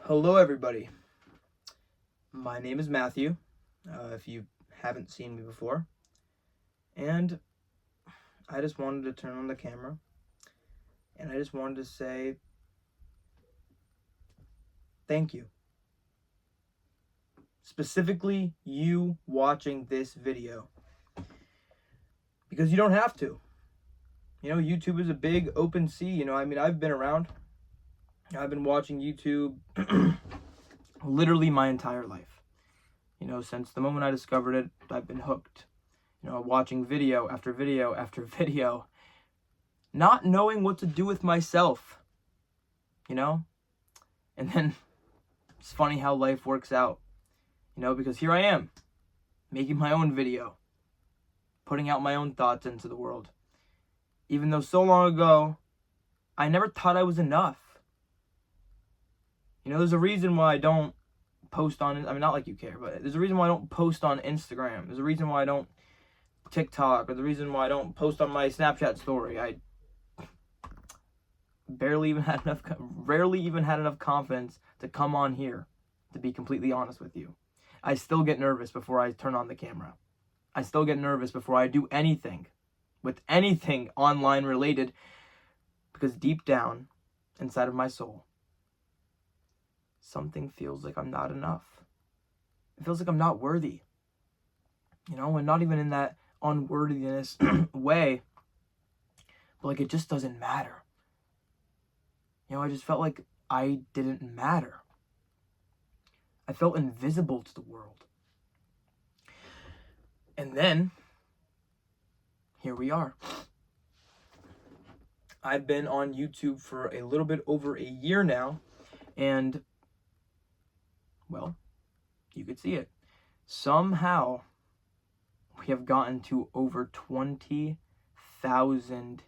Hello, everybody. My name is Matthew, if you haven't seen me before, and I just wanted to turn on the camera, and I just wanted to say thank you. Specifically, you watching this video, because you don't have to. YouTube is a big open sea. I've been around. I've been watching YouTube literally my entire life. Since the moment I discovered it, I've been hooked. Watching video after video after video, not knowing what to do with myself, and then it's funny how life works out, because here I am, making my own video, putting out my own thoughts into the world, even though so long ago, I never thought I was enough. There's a reason why I don't post on, not like you care, but there's a reason why I don't post on Instagram. There's a reason why I don't TikTok, or the reason why I don't post on my Snapchat story. I rarely even had enough confidence to come on here, to be completely honest with you. I still get nervous before I turn on the camera. I still get nervous before I do anything with anything online related, because deep down inside of my soul, something feels like I'm not enough. It feels like I'm not worthy. And not even in that unworthiness way, but like it just doesn't matter. I just felt like I didn't matter. I felt invisible to the world. And then, here we are. I've been on YouTube for a little bit over a year now, and, well, you could see it. Somehow, we have gotten to over 20,000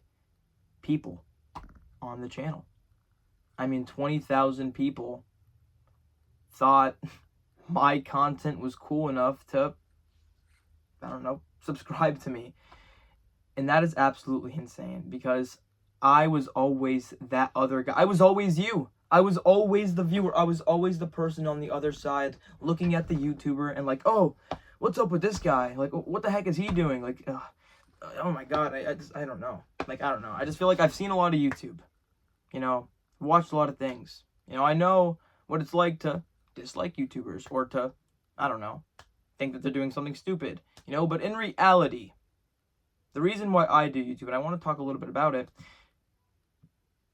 people on the channel. 20,000 people thought my content was cool enough to, subscribe to me. And that is absolutely insane, because I was always that other guy. I was always you. I was always the viewer. I was always the person on the other side looking at the YouTuber and like, oh, what's up with this guy? Like, what the heck is he doing? Like, oh my God, I don't know. Like, I don't know. I just feel like I've seen a lot of YouTube, watched a lot of things. I know what it's like to dislike YouTubers, or to, think that they're doing something stupid, but in reality, the reason why I do YouTube, and I want to talk a little bit about it,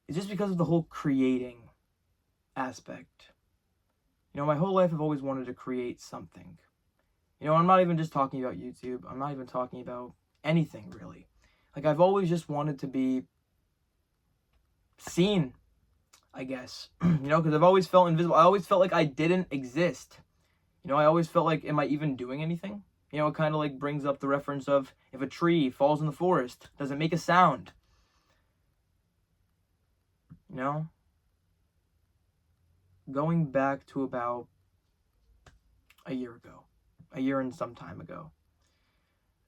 is just because of the whole creating aspect. My whole life I've always wanted to create something. I'm not even just talking about YouTube. I'm not even talking about anything, really. Like, I've always just wanted to be seen, I guess. Because I've always felt invisible. I always felt like I didn't exist. I always felt like, am I even doing anything? It kind of like brings up the reference of, if a tree falls in the forest, does it make a sound? Going back to about a year and some time ago,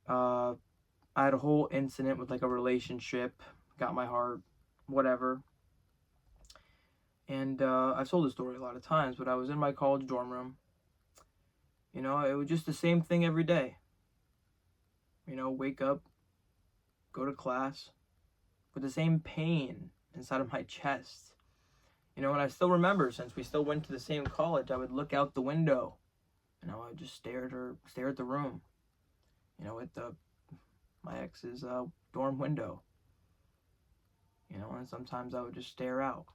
I had a whole incident with like a relationship, got my heart, whatever. And I've told this story a lot of times, but I was in my college dorm room. It was just the same thing every day. Wake up, go to class, with the same pain inside of my chest. And I still remember, since we still went to the same college, I would look out the window, and I would just stare at the room, at my ex's dorm window. And sometimes I would just stare out,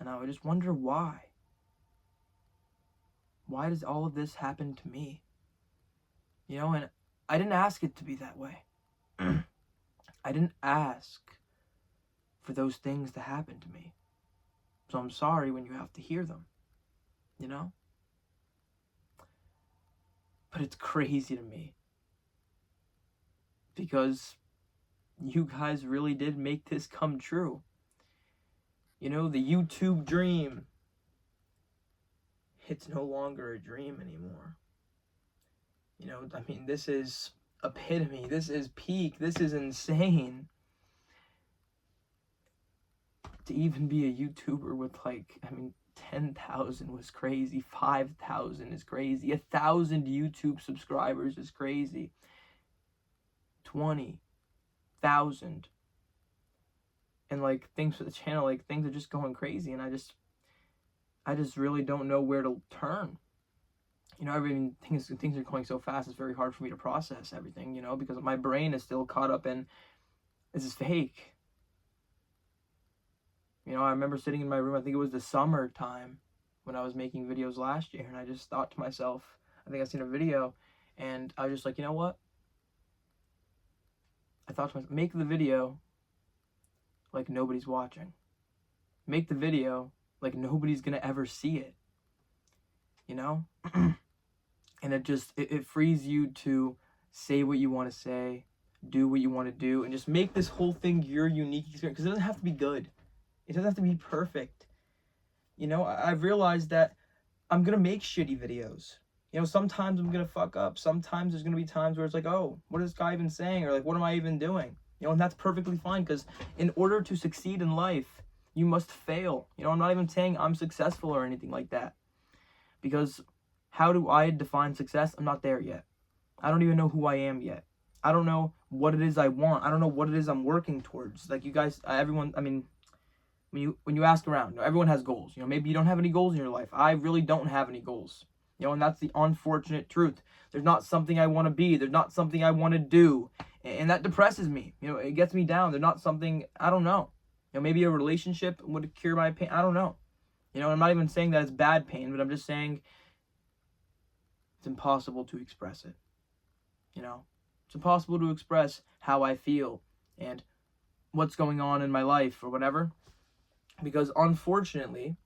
and I would just wonder why. Why does all of this happen to me? And I didn't ask it to be that way. I didn't ask for those things to happen to me. So I'm sorry when you have to hear them, But it's crazy to me, because you guys really did make this come true. The YouTube dream, it's no longer a dream anymore. This is epitome. This is peak. This is insane. to even be a YouTuber with like, 10,000 was crazy. 5,000 is crazy. 1,000 YouTube subscribers is crazy. 20,000. And like things for the channel, like things are just going crazy, and I just really don't know where to turn. Everything things are going so fast. It's very hard for me to process everything, because my brain is still caught up in, this is fake. I remember sitting in my room, I think it was the summertime when I was making videos last year, and I just thought to myself, I think I seen a video, and I was just like, you know what? I thought to myself, make the video like nobody's watching. Make the video like nobody's gonna ever see it. And it frees you to say what you want to say, do what you want to do, and just make this whole thing your unique experience. Because it doesn't have to be good. It doesn't have to be perfect. I've realized that I'm gonna make shitty videos. Sometimes I'm gonna fuck up. Sometimes there's gonna be times where it's like, oh, what is this guy even saying? Or like, what am I even doing? And that's perfectly fine, because in order to succeed in life, you must fail. I'm not even saying I'm successful or anything like that. Because how do I define success? I'm not there yet. I don't even know who I am yet. I don't know what it is I want. I don't know what it is I'm working towards. Like, you guys, everyone, when you ask around, everyone has goals. Maybe you don't have any goals in your life. I really don't have any goals. And that's the unfortunate truth. There's not something I want to be. There's not something I want to do. And that depresses me. It gets me down. There's not something, I don't know. Maybe a relationship would cure my pain. I don't know. I'm not even saying that it's bad pain, but I'm just saying it's impossible to express it. It's impossible to express how I feel and what's going on in my life or whatever. Because unfortunately,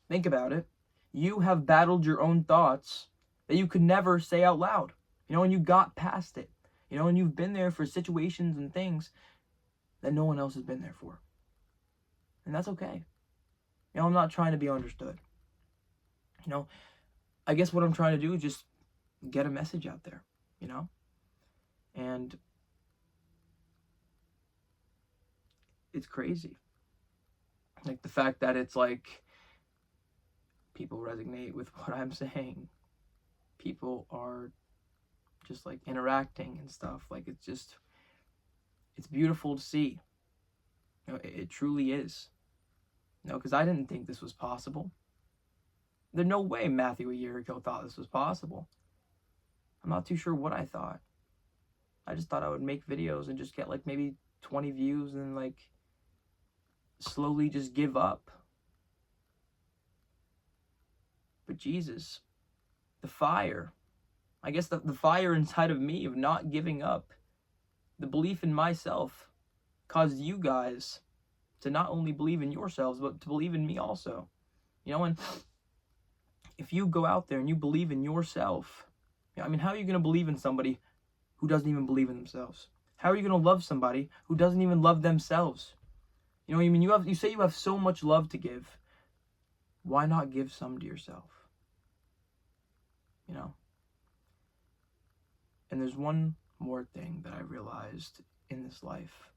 think about it, you have battled your own thoughts that you could never say out loud, and you got past it, and you've been there for situations and things that no one else has been there for. And that's okay. I'm not trying to be understood. I guess what I'm trying to do is just get a message out there, and it's crazy. Like the fact that it's like people resonate with what I'm saying. People are just like interacting and stuff. Like it's beautiful to see. It truly is. Because I didn't think this was possible. There's no way Matthew a year ago thought this was possible. I'm not too sure what I thought. I just thought I would make videos and just get like maybe 20 views and like slowly just give up. But Jesus, the fire, I guess the fire inside of me of not giving up, the belief in myself, caused you guys to not only believe in yourselves, but to believe in me also. And if you go out there and you believe in yourself, how are you going to believe in somebody who doesn't even believe in themselves? How are you going to love somebody who doesn't even love themselves? You say you have so much love to give. Why not give some to yourself? And there's one more thing that I realized in this life.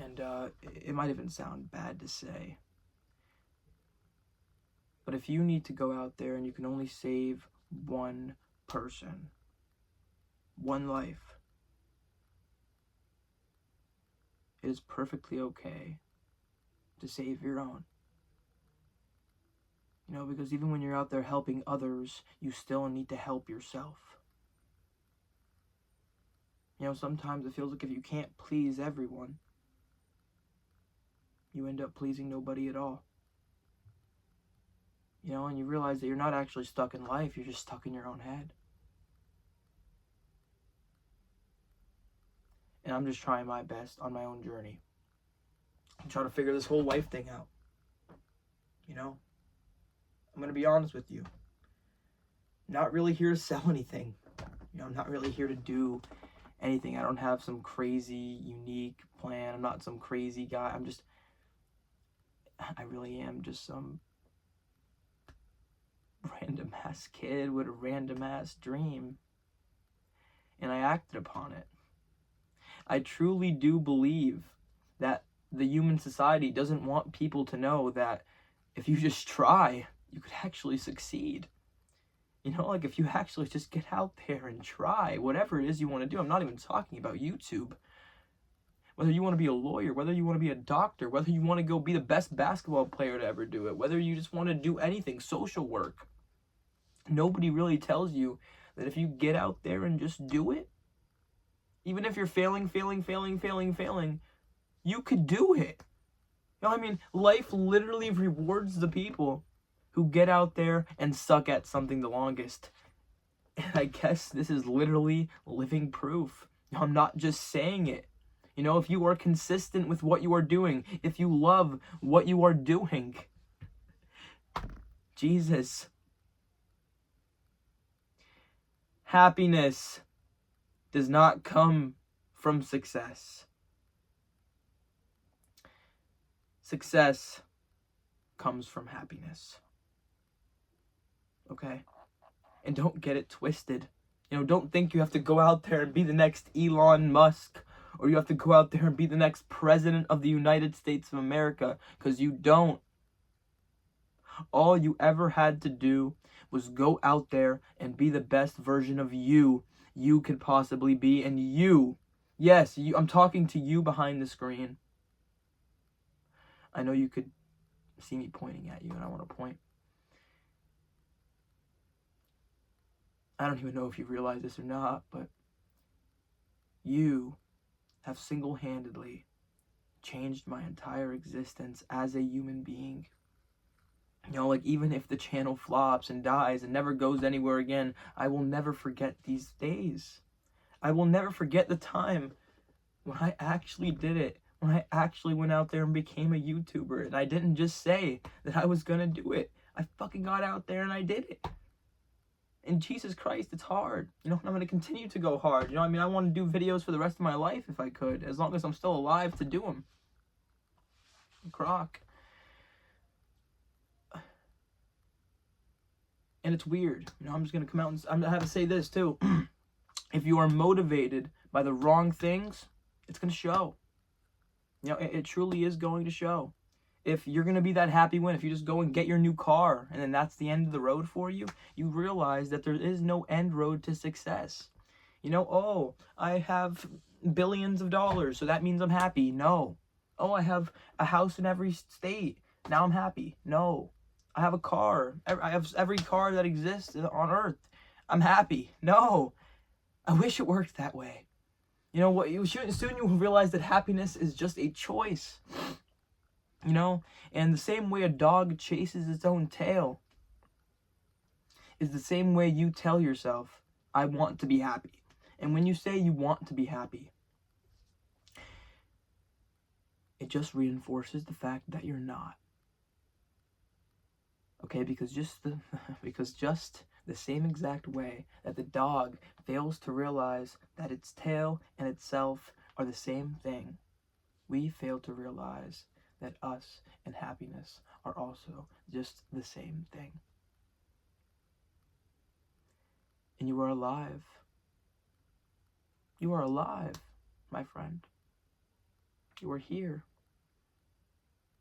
And it might even sound bad to say. But if you need to go out there and you can only save one person, one life, it is perfectly okay to save your own. Because even when you're out there helping others, you still need to help yourself. Sometimes it feels like if you can't please everyone, you end up pleasing nobody at all. And you realize that you're not actually stuck in life, you're just stuck in your own head. And I'm just trying my best on my own journey. I'm trying to figure this whole life thing out. I'm going to be honest with you. I'm not really here to sell anything. I'm not really here to do anything. I don't have some crazy, unique plan. I'm not some crazy guy. I really am just some random ass kid with a random ass dream. And I acted upon it. I truly do believe that the human society doesn't want people to know that if you just try, you could actually succeed. You know, like if you actually just get out there and try whatever it is you want to do. I'm not even talking about YouTube. Whether you want to be a lawyer, whether you want to be a doctor, whether you want to go be the best basketball player to ever do it, whether you just want to do anything, social work. Nobody really tells you that if you get out there and just do it, even if you're failing, you could do it. You know, I mean, life literally rewards the people who get out there and suck at something the longest. And I guess this is literally living proof. I'm not just saying it. You know, if you are consistent with what you are doing, if you love what you are doing, Jesus. Happiness does not come from success. Success comes from happiness. Okay? And don't get it twisted. You know, don't think you have to go out there and be the next Elon Musk, or you have to go out there and be the next president of the United States of America, because you don't. All you ever had to do was go out there and be the best version of you could possibly be. And you, yes, you, I'm talking to you behind the screen. I know you could see me pointing at you, and I want to point. I don't even know if you realize this or not, but you have single-handedly changed my entire existence as a human being. You know, like, even if the channel flops and dies and never goes anywhere again, I will never forget these days. I will never forget the time when I actually did it. When I actually went out there and became a YouTuber. And I didn't just say that I was gonna do it. I fucking got out there and I did it. And Jesus Christ, it's hard. You know, I'm gonna continue to go hard. You know, I mean, I want to do videos for the rest of my life if I could, as long as I'm still alive to do them. Croc. And it's weird. You know, I'm just gonna come out and I'm gonna have to say this too. If you are motivated by the wrong things, it's gonna show. You know, it truly is going to show. If you're going to be that happy when, if you just go and get your new car and then that's the end of the road for you, you realize that there is no end road to success. You know, oh, I have billions of dollars, so that means I'm happy. No. Oh, I have a house in every state. Now I'm happy. No. I have a car. I have every car that exists on earth. I'm happy. No. I wish it worked that way. You know what? Soon you will realize that happiness is just a choice. You know, and the same way a dog chases its own tail is the same way you tell yourself, I want to be happy. And when you say you want to be happy, it just reinforces the fact that you're not. Okay, because just the same exact way that the dog fails to realize that its tail and itself are the same thing, we fail to realize that us and happiness are also just the same thing. And you are alive. You are alive, my friend. You are here.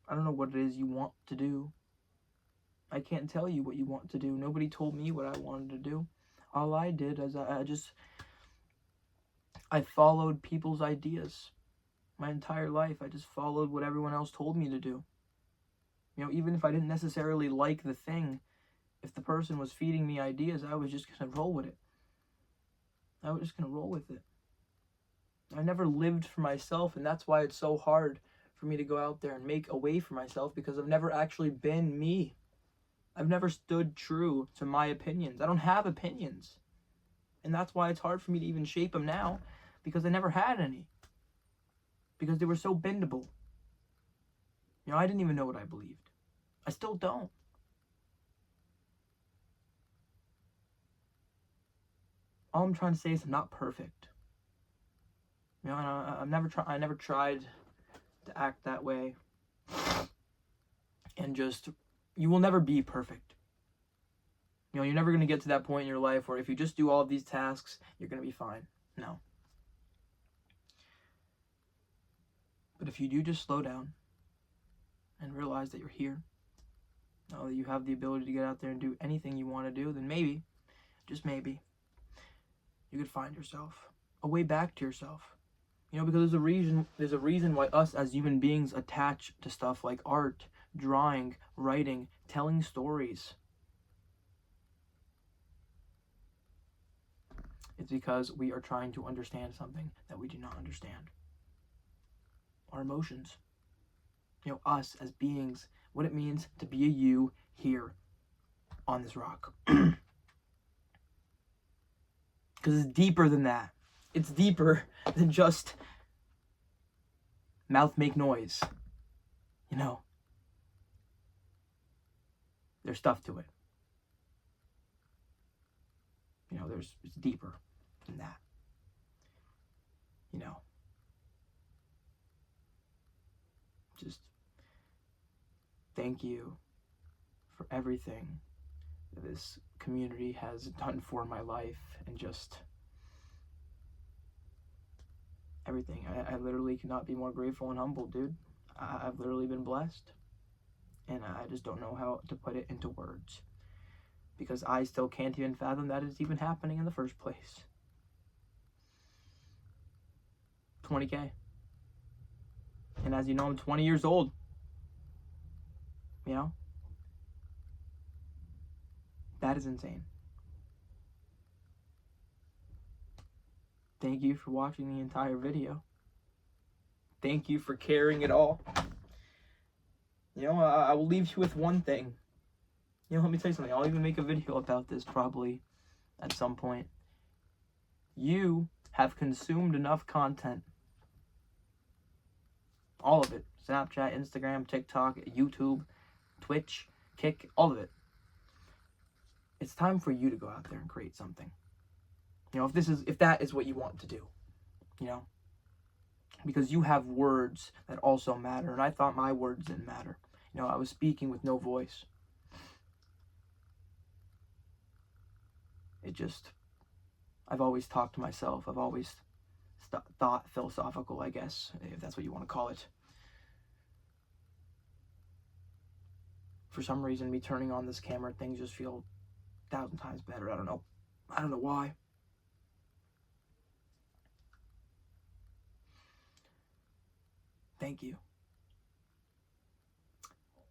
I don't know what it is you want to do. I can't tell you what you want to do. Nobody told me what I wanted to do. All I did is I followed people's ideas. My entire life, I just followed what everyone else told me to do. You know, even if I didn't necessarily like the thing, if the person was feeding me ideas, I was just going to roll with it. I was just going to roll with it. I never lived for myself, and that's why it's so hard for me to go out there and make a way for myself, because I've never actually been me. I've never stood true to my opinions. I don't have opinions. And that's why it's hard for me to even shape them now, because I never had any. Because they were so bendable. You know, I didn't even know what I believed. I still don't. All I'm trying to say is I'm not perfect. You know, I never tried to act that way. And just, you will never be perfect. You know, you're never going to get to that point in your life where if you just do all of these tasks, you're going to be fine. No. But if you do just slow down and realize that you're here, know that you have the ability to get out there and do anything you want to do, then maybe, just maybe, you could find yourself, a way back to yourself. You know, because there's a reason why us as human beings attach to stuff like art, drawing, writing, telling stories. It's because we are trying to understand something that we do not understand. Our emotions. You know, us as beings, what it means to be a you here on this rock. Because it's deeper than that. It's deeper than just mouth make noise. You know, there's stuff to it. You know, it's deeper than that. You know, just thank you for everything that this community has done for my life, and just everything. I literally cannot be more grateful and humble, dude. I've literally been blessed, and I just don't know how to put it into words, because I still can't even fathom that it's even happening in the first place. 20K. And as you know, I'm 20 years old. You know? That is insane. Thank you for watching the entire video. Thank you for carrying it all. You know, I will leave you with one thing. You know, let me tell you something. I'll even make a video about this probably at some point. You have consumed enough content. All of it. Snapchat, Instagram, TikTok, YouTube, Twitch, Kick, all of it. It's time for you to go out there and create something. You know, if that is what you want to do. You know? Because you have words that also matter, and I thought my words didn't matter. You know, I was speaking with no voice. I've always talked to myself. I've always thought philosophical, I guess, if that's what you want to call it. For some reason, me turning on this camera, things just feel 1,000 times better. I don't know why. Thank you.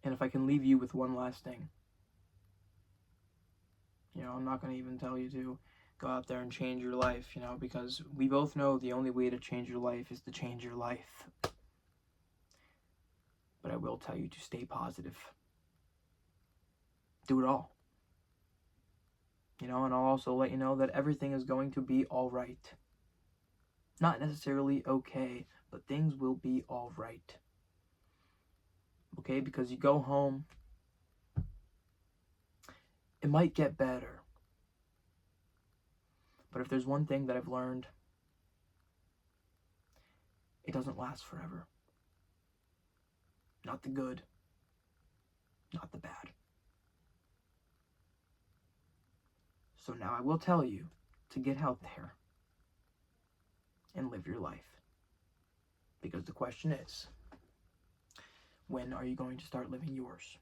And if I can leave you with one last thing. You know, I'm not going to even tell you to go out there and change your life, you know, because we both know the only way to change your life is to change your life. But I will tell you to stay positive. Do it all. You know, and I'll also let you know that everything is going to be all right. Not necessarily okay, but things will be all right. Okay, because you go home, it might get better. But if there's one thing that I've learned, it doesn't last forever. Not the good, not the bad. So now I will tell you to get out there and live your life. Because the question is, when are you going to start living yours?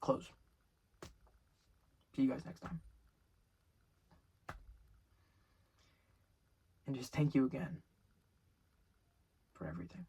Close. See you guys next time. And just thank you again for everything.